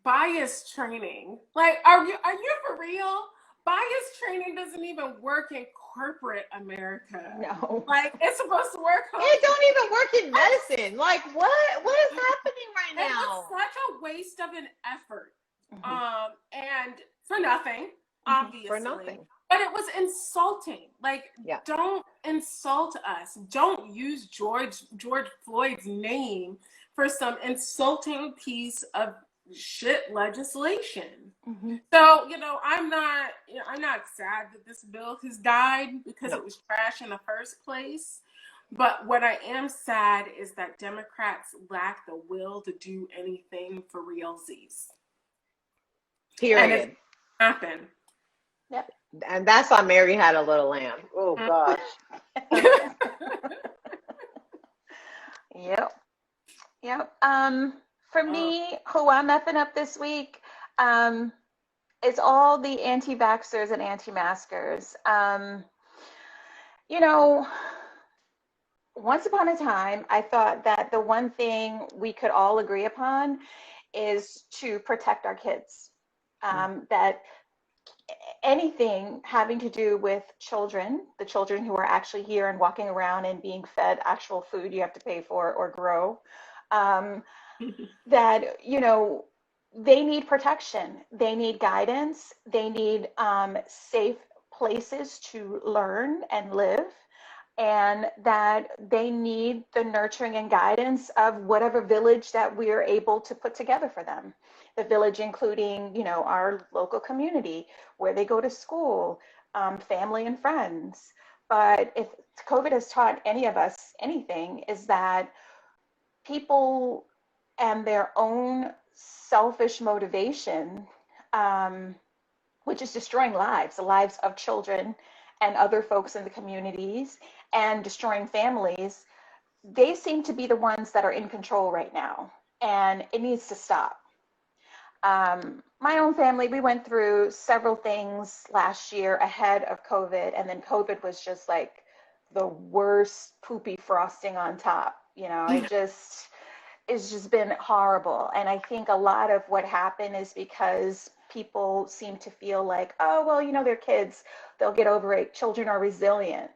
bias training. Like, are you for real? Bias training doesn't even work in corporate America. No. Like, it's supposed to work on. It don't even work in medicine. Like, what is happening right It now? was such a waste of an effort. Mm-hmm. And for nothing, Mm-hmm. obviously. For nothing. But it was insulting. Like, Yeah. don't insult us. Don't use George Floyd's name for some insulting piece of shit legislation. Mm-hmm. So, I'm not sad that this bill has died because No. it was trash in the first place. But what I am sad is that Democrats lack the will to do anything for realsies. Period. And it's happened. Yep. And that's why Mary had a little lamb. Oh gosh. Yep. Yep. For me, who I'm effing up this week, is all the anti-vaxxers and anti-maskers. Once upon a time, I thought that the one thing we could all agree upon is to protect our kids. That anything having to do with children, the children who are actually here and walking around and being fed actual food you have to pay for or grow, that, they need protection, they need guidance, they need safe places to learn and live, and that they need the nurturing and guidance of whatever village that we are able to put together for them. The village including, our local community, where they go to school, family and friends. But if COVID has taught any of us anything, is that people and their own selfish motivation, which is destroying lives, the lives of children and other folks in the communities, and destroying families, they seem to be the ones that are in control right now. And it needs to stop. My own family, we went through several things last year ahead of COVID, and then COVID was just like the worst poopy frosting on top. It's just been horrible. And I think a lot of what happened is because people seem to feel like, oh, well, they're kids, they'll get over it. Children are resilient.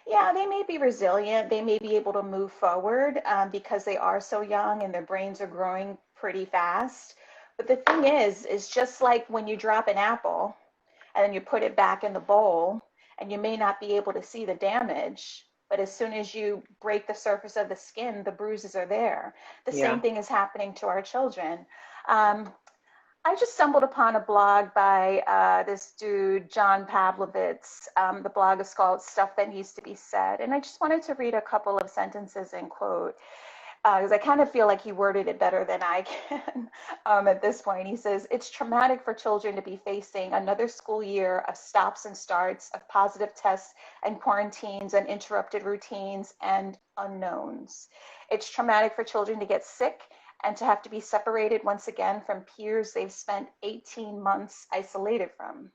Yeah, they may be resilient. They may be able to move forward because they are so young and their brains are growing pretty fast. But the thing is just like when you drop an apple and then you put it back in the bowl, and you may not be able to see the damage, but as soon as you break the surface of the skin, the bruises are there. The same thing is happening to our children. I just stumbled upon a blog by this dude, John Pavlovitz. The blog is called Stuff That Needs to Be Said. And I just wanted to read a couple of sentences and quote, because I kind of feel like he worded it better than I can at this point. He says, it's traumatic for children to be facing another school year of stops and starts, of positive tests and quarantines and interrupted routines and unknowns. It's traumatic for children to get sick and to have to be separated once again from peers they've spent 18 months isolated from.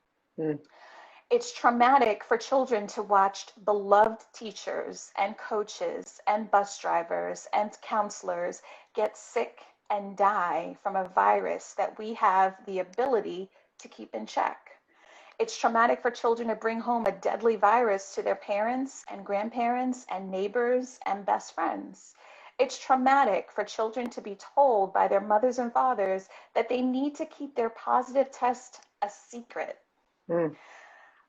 It's traumatic for children to watch beloved teachers and coaches and bus drivers and counselors get sick and die from a virus that we have the ability to keep in check. It's traumatic for children to bring home a deadly virus to their parents and grandparents and neighbors and best friends. It's traumatic for children to be told by their mothers and fathers that they need to keep their positive test a secret. Mm.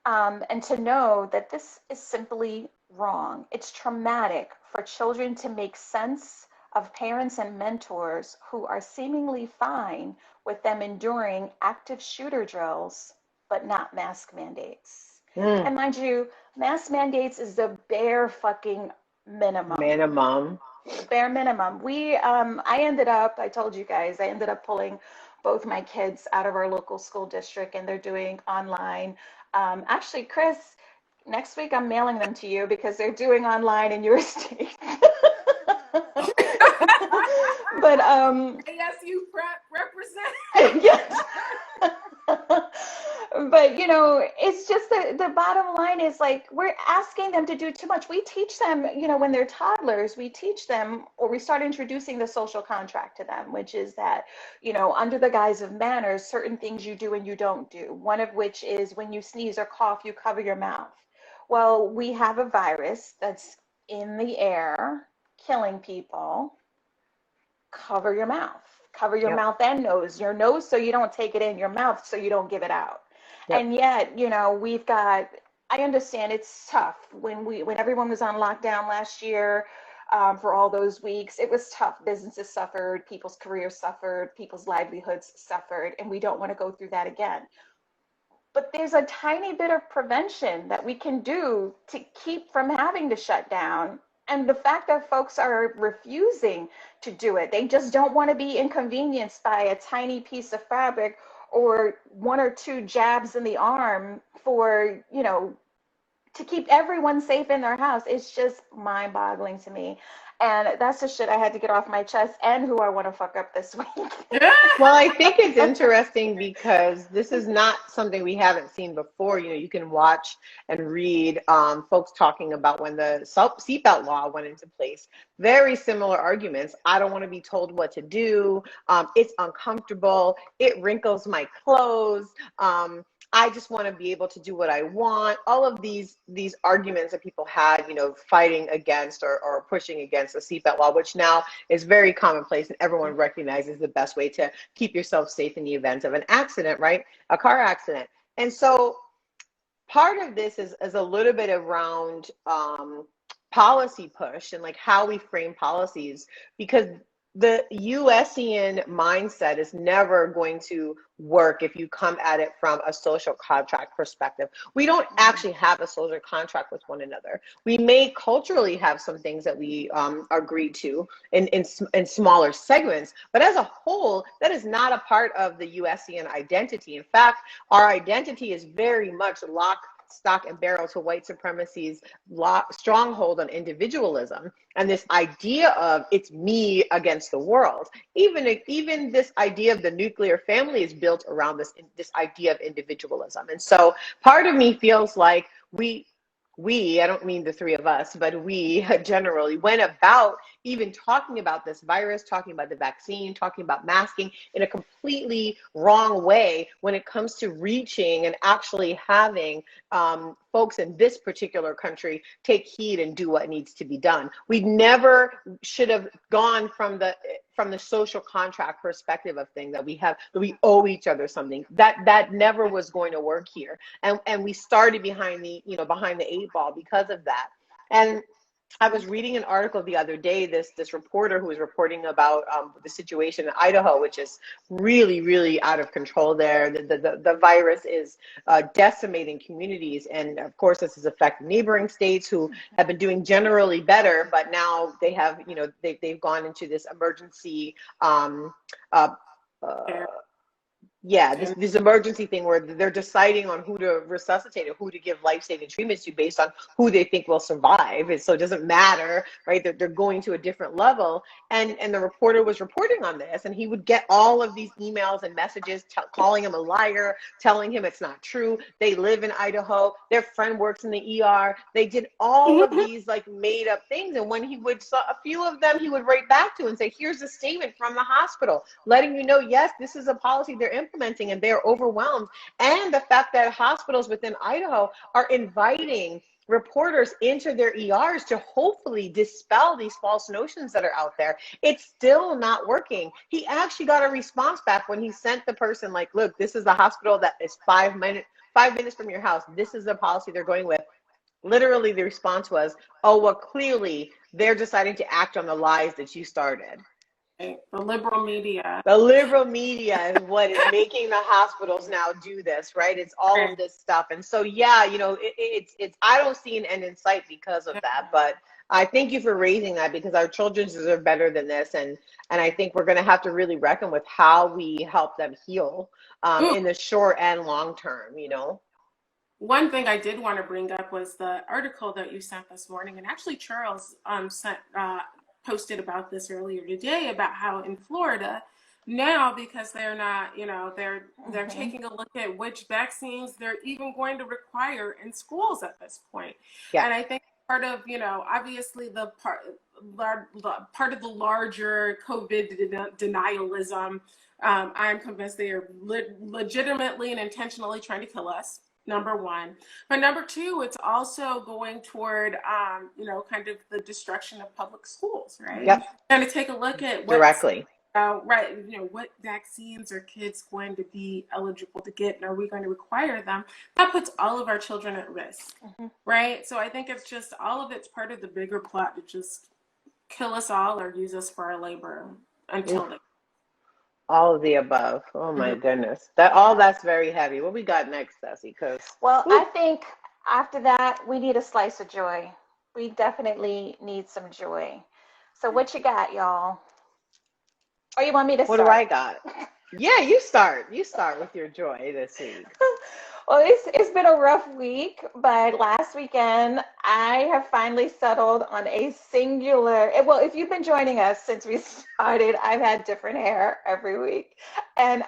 And to know that this is simply wrong. It's traumatic for children to make sense of parents and mentors who are seemingly fine with them enduring active shooter drills, but not mask mandates. Mm. And mind you, mask mandates is the bare fucking minimum. Bare minimum. I told you guys, I ended up pulling both my kids out of our local school district and they're doing online. Actually, Chris, next week I'm mailing them to you because they're doing online in your state. But yes, you represent. yes. But you know, it's just the bottom line is like we're asking them to do too much. We teach them, you know, when they're toddlers, we teach them or we start introducing the social contract to them, which is that, you know, under the guise of manners, certain things you do and you don't do. One of which is when you sneeze or cough, you cover your mouth. Well, we have a virus that's in the air, killing people. Cover your mouth. Cover your mouth and nose. Your nose so you don't take it in, your mouth so you don't give it out. Yep. And yet, you know, we've got, I understand it's tough. When everyone was on lockdown last year for all those weeks, it was tough. Businesses suffered, people's careers suffered, people's livelihoods suffered, and we don't want to go through that again. But there's a tiny bit of prevention that we can do to keep from having to shut down. And the fact that folks are refusing to do it, they just don't want to be inconvenienced by a tiny piece of fabric or one or two jabs in the arm for, you know, to keep everyone safe in their house. It's just mind-boggling to me. And that's the shit I had to get off my chest and who I want to fuck up this week. Well, I think it's interesting because this is not something we haven't seen before. You know, you can watch and read folks talking about when the seatbelt law went into place. Very similar arguments. I don't want to be told what to do. It's uncomfortable. It wrinkles my clothes. I just want to be able to do what I want. All of these arguments that people had, you know, fighting against or pushing against the seatbelt law, which now is very commonplace and everyone recognizes the best way to keep yourself safe in the event of an accident, right? A car accident. And so part of this is a little bit around policy push and like how we frame policies, because the USian mindset is never going to work if you come at it from a social contract perspective. We don't actually have a social contract with one another. We may culturally have some things that we agree to in smaller segments, but as a whole, that is not a part of the USian identity. In fact, our identity is very much lock, stock, and barrel to white supremacy's stronghold on individualism and this idea of it's me against the world. Even this idea of the nuclear family is built around this idea of individualism. And so part of me feels like we, I don't mean the three of us, but we generally went about even talking about this virus, talking about the vaccine, talking about masking in a completely wrong way when it comes to reaching and actually having folks in this particular country take heed and do what needs to be done. We never should have gone from the social contract perspective of things that we owe each other something. That never was going to work here. And we started behind the 8 ball because of that. And I was reading an article the other day, this reporter who was reporting about the situation in Idaho, which is really, really out of control there. The virus is decimating communities. And of course, this has affected neighboring states who have been doing generally better, but now they have, you know, they've gone into this emergency this emergency thing where they're deciding on who to resuscitate or who to give life-saving treatments to based on who they think will survive. And so it doesn't matter, right? They're going to a different level. And the reporter was reporting on this, and he would get all of these emails and messages calling him a liar, telling him it's not true. They live in Idaho. Their friend works in the ER. They did all of these like made up things. And when he would, a few of them he would write back to and say, here's a statement from the hospital letting you know, yes, this is a policy they're implementing. implementing, and they're overwhelmed. And the fact that hospitals within Idaho are inviting reporters into their ERs to hopefully dispel these false notions that are out there. It's still not working. He actually got a response back when he sent the person like, look, this is the hospital that is 5 minutes from your house. This is the policy they're going with. Literally, the response was, oh, well, clearly they're deciding to act on the lies that you started. The liberal media. The liberal media is what is making the hospitals now do this, right? It's all of this stuff. And so, yeah, you know, it's I don't see an end in sight because of that. But I thank you for raising that, because our children deserve better than this. And I think we're going to have to really reckon with how we help them heal in the short and long term, you know. One thing I did want to bring up was the article that you sent this morning, and actually Charles posted about this earlier today, about how in Florida now, because they're not, you know, they're taking a look at which vaccines they're even going to require in schools at this point. Yeah. And I think part of, you know, obviously the part of the larger COVID denialism, I'm convinced they are legitimately and intentionally trying to kill us. Number one. But number two, it's also going toward, you know, kind of the destruction of public schools, right? Yep. And to take a look at directly. Right, you know, what vaccines are kids going to be eligible to get, and are we going to require them? That puts all of our children at risk, right? So I think it's just, all of it's part of the bigger plot to just kill us all or use us for our labor until they. All of the above. Oh my goodness. That's very heavy. What we got next, Cessi? Well, I think after that, we need a slice of joy. We definitely need some joy. So what you got, y'all? Or you want me to start? What do I got? Yeah, you start. You start with your joy this week. Well, it's been a rough week, but last weekend I have finally settled on a singular. Well, if you've been joining us since we started, I've had different hair every week, and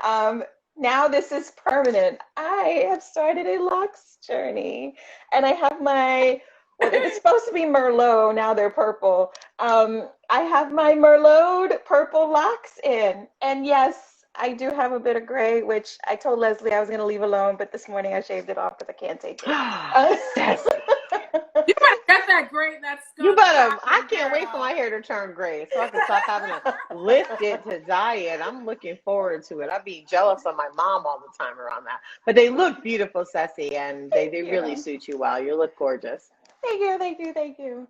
now this is permanent. I have started a locks journey, and I have my. Well, it was supposed to be Merlot. Now they're purple. I have my Merlot purple locks in, and yes, I do have a bit of gray, which I told Leslie I was going to leave alone, but this morning I shaved it off because I can't take it. You better get that gray. You better. I can't wait for my hair to turn gray so I can stop having to lift it to dye it. I'm looking forward to it. I'd be jealous of my mom all the time around that. But they look beautiful, Cessi, and they really suit you well. You look gorgeous. Thank you, thank you, thank you.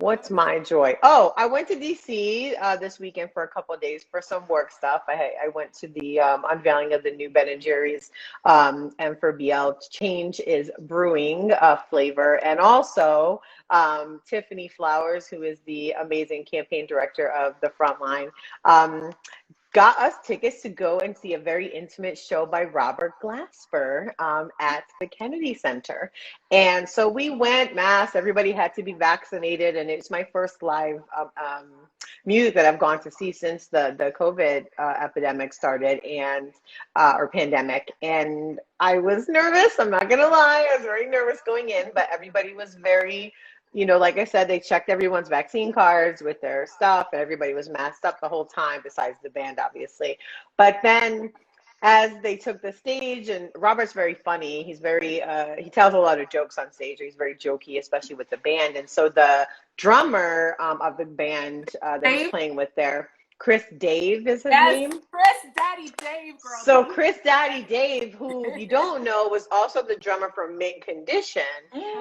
What's my joy? Oh, I went to DC this weekend for a couple of days for some work stuff. I went to the unveiling of the new Ben & Jerry's and for BL Change is Brewing flavor. And also Tiffany Flowers, who is the amazing campaign director of the Frontline, got us tickets to go and see a very intimate show by Robert Glasper at the Kennedy Center. And so we went, mass, everybody had to be vaccinated, and it's my first live music that I've gone to see since the COVID epidemic started, and or pandemic. And I was nervous, I'm not gonna lie, I was very nervous going in, but everybody was very, you know, like I said, they checked everyone's vaccine cards with their stuff, and everybody was masked up the whole time, besides the band, obviously. But then as they took the stage, and Robert's very funny, he's very, he tells a lot of jokes on stage, he's very jokey, especially with the band. And so the drummer of the band that was playing with there, Chris Dave is his name. Chris Daddy Dave, girl. So Chris Daddy Dave, who you don't know, was also the drummer for Mint Condition.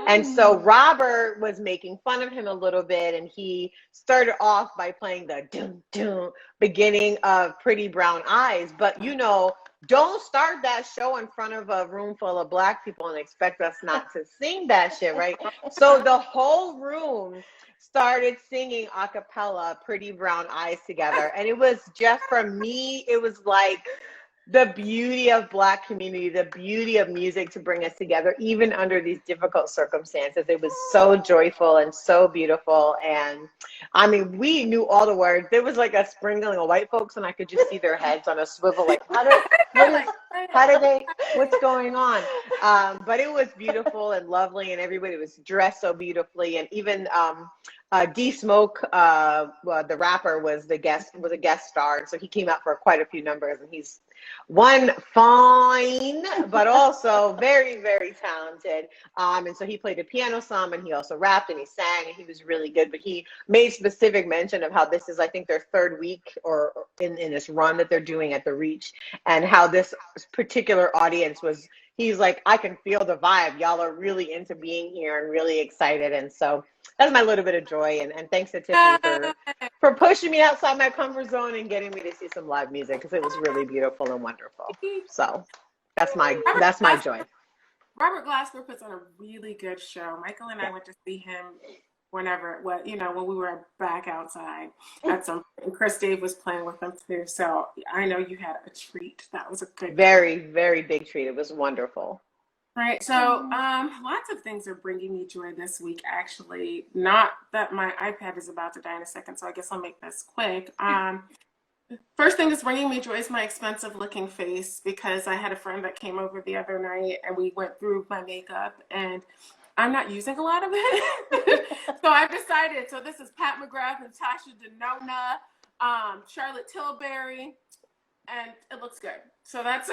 And so Robert was making fun of him a little bit, and he started off by playing the dum dum beginning of Pretty Brown Eyes. But you know, don't start that show in front of a room full of Black people and expect us not to sing that shit, right? So the whole room started singing a cappella Pretty Brown Eyes together. And it was just, for me, it was like the beauty of Black community, the beauty of music to bring us together, even under these difficult circumstances. It was so joyful and so beautiful. And I mean, we knew all the words. There was like a sprinkling of white folks, and I could just see their heads on a swivel, like, how do they, what's going on? But it was beautiful and lovely, and everybody was dressed so beautifully. And even D Smoke, the rapper, was a guest star, and so he came out for quite a few numbers, and he's One fine, but also very, very talented. And so he played the piano some, and he also rapped and he sang, and he was really good. But he made specific mention of how this is, I think, their third week or in this run that they're doing at the Reach, and how this particular audience was. He's like, I can feel the vibe. Y'all are really into being here and really excited. And so that's my little bit of joy. And thanks to Tiffany for pushing me outside my comfort zone and getting me to see some live music, because it was really beautiful and wonderful. So that's my joy. Robert Glasper puts on a really good show. Michael and I went to see him whenever, when we were back outside at some, and Chris Dave was playing with them too. So I know you had a treat. That was a good, very, very big treat. It was wonderful. Right. So lots of things are bringing me joy this week, actually. Not that my iPad is about to die in a second, so I guess I'll make this quick. First thing that's bringing me joy is my expensive looking face, because I had a friend that came over the other night and we went through my makeup, and I'm not using a lot of it. So I've decided, so this is Pat McGrath, Natasha Denona, Charlotte Tilbury, and it looks good. So that's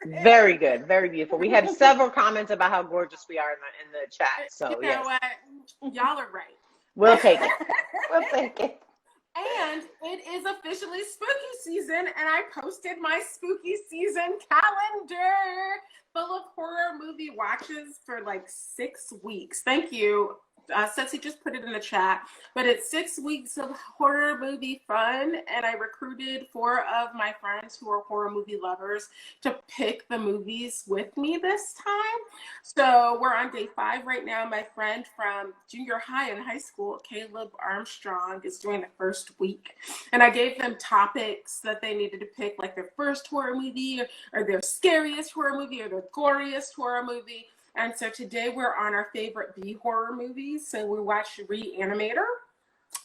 very good, very beautiful. We had several comments about how gorgeous we are in the chat. So you know what? Y'all are right. We'll take it. We'll take it. And it is officially spooky season, and I posted my spooky season calendar full of horror movie watches for like 6 weeks. Thank you. Cessi just put it in the chat, but it's 6 weeks of horror movie fun, and I recruited 4 of my friends who are horror movie lovers to pick the movies with me this time. So we're on day 5 right now. My friend from junior high and high school, Caleb Armstrong, is doing the first week, and I gave them topics that they needed to pick, like their first horror movie, or their scariest horror movie, or their goriest horror movie. And so today we're on our favorite B horror movies. So we watched Reanimator.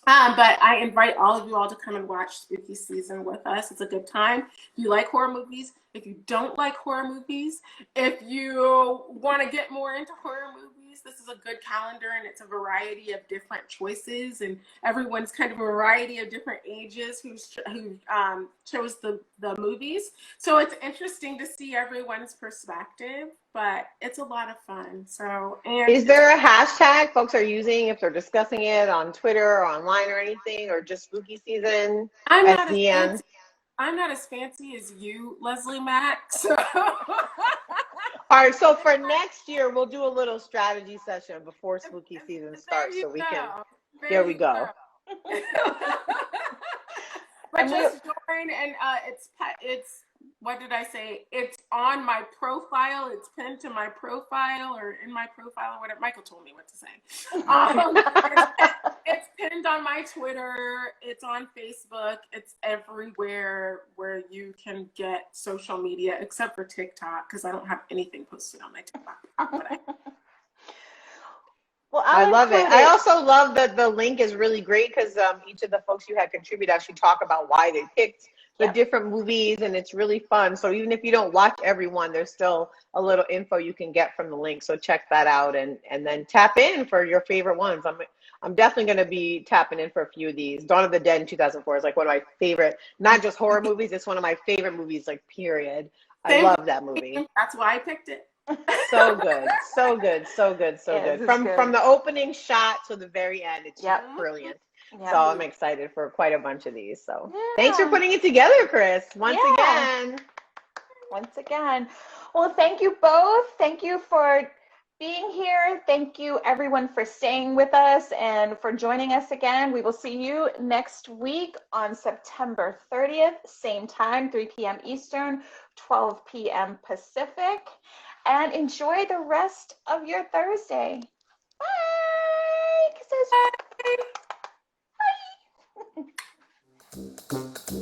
But I invite all of you all to come and watch Spooky Season with us. It's a good time. If you like horror movies, if you don't like horror movies, if you want to get more into horror movies, this is a good calendar, and it's a variety of different choices, and everyone's kind of a variety of different ages who chose the movies. So it's interesting to see everyone's perspective, but it's a lot of fun. So, and is there a hashtag folks are using if they're discussing it on Twitter or online or anything, or just Spooky Season? I'm not as fancy as you, Leslie Mack. So. All right, so for next year, we'll do a little strategy session before Spooky Season starts, so we can. There we go. But just join, and it's what did I say? It's on my profile. It's pinned to my profile, or in my profile, or whatever. Michael told me what to say. It's pinned on my Twitter. It's on Facebook. It's everywhere where you can get social media, except for TikTok, because I don't have anything posted on my TikTok. Well, I love it. I also love that the link is really great, because each of the folks you had contribute actually talk about why they picked the different movies, and it's really fun. So even if you don't watch everyone, there's still a little info you can get from the link. So check that out, and then tap in for your favorite ones. I'm definitely going to be tapping in for a few of these. Dawn of the Dead in 2004 is like one of my favorite, not just horror movies. It's one of my favorite movies, like period. I love that movie. That's why I picked it. So good, so good, so good, so good. From the opening shot to the very end, it's just brilliant. Yep. So I'm excited for quite a bunch of these. So thanks for putting it together, Chris. Once again. Well, thank you both. Thank you for being here. Thank you, everyone, for staying with us and for joining us again. We will see you next week on September 30th, same time, 3 p.m. Eastern, 12 p.m. Pacific. And enjoy the rest of your Thursday. Bye. Kisses. Bye. Bye.